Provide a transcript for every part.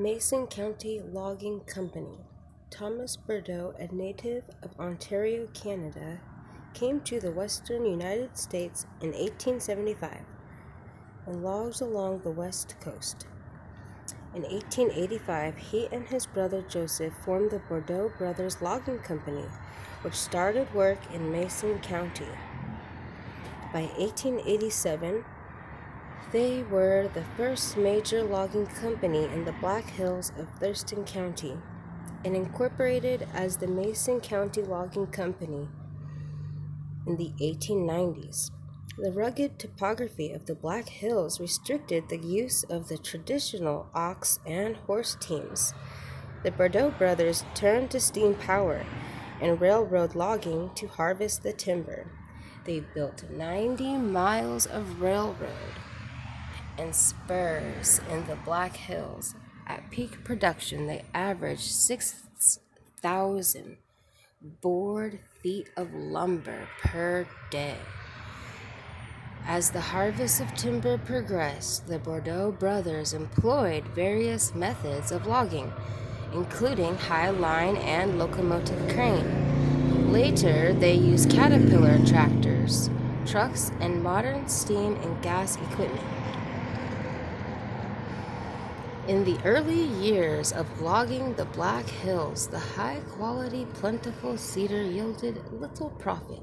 Mason County Logging Company. Thomas Bordeaux, a native of Ontario, Canada, came to the western United States in 1875 and logged along the west coast. In 1885, he and his brother Joseph formed the Bordeaux Brothers Logging Company, which started work in Mason County. By 1887, they were the first major logging company in the Black Hills of Thurston County and incorporated as the Mason County Logging Company in the 1890s. The rugged topography of the Black Hills restricted the use of the traditional ox and horse teams. The Bordeaux brothers turned to steam power and railroad logging to harvest the timber. They built 90 miles of railroad and spurs in the Black Hills. At peak production, they averaged 6,000 board feet of lumber per day. As the harvest of timber progressed, the Bordeaux brothers employed various methods of logging, including high line and locomotive crane. Later, they used Caterpillar tractors, trucks, and modern steam and gas equipment. In the early years of logging the Black Hills, the high-quality, plentiful cedar yielded little profit.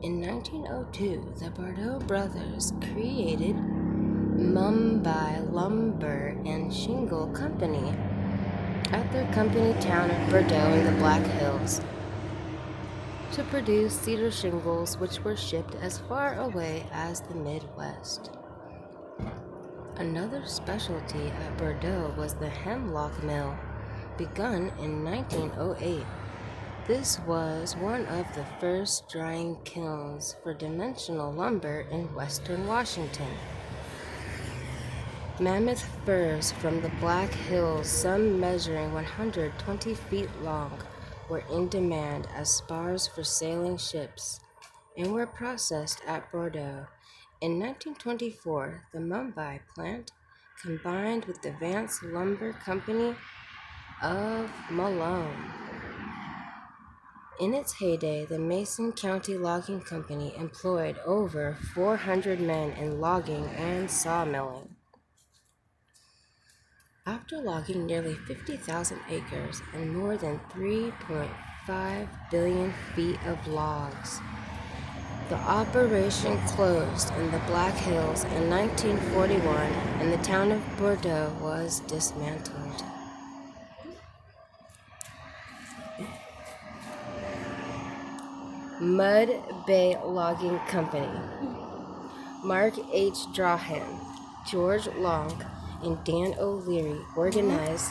In 1902, the Bordeaux brothers created Mumbai Lumber and Shingle Company at their company town of Bordeaux in the Black Hills to produce cedar shingles, which were shipped as far away as the Midwest. Another specialty at Bordeaux was the hemlock mill, begun in 1908. This was one of the first drying kilns for dimensional lumber in western Washington. Mammoth firs from the Black Hills, some measuring 120 feet long, were in demand as spars for sailing ships and were processed at Bordeaux. In 1924, the Mumbai plant combined with the Vance Lumber Company of Malone. In its heyday, the Mason County Logging Company employed over 400 men in logging and sawmilling. After logging nearly 50,000 acres and more than 3.5 billion feet of logs, the operation closed in the Black Hills in 1941 and the town of Bordeaux was dismantled. Mud Bay Logging Company. Mark H. Drawhan, George Long, and Dan O'Leary organized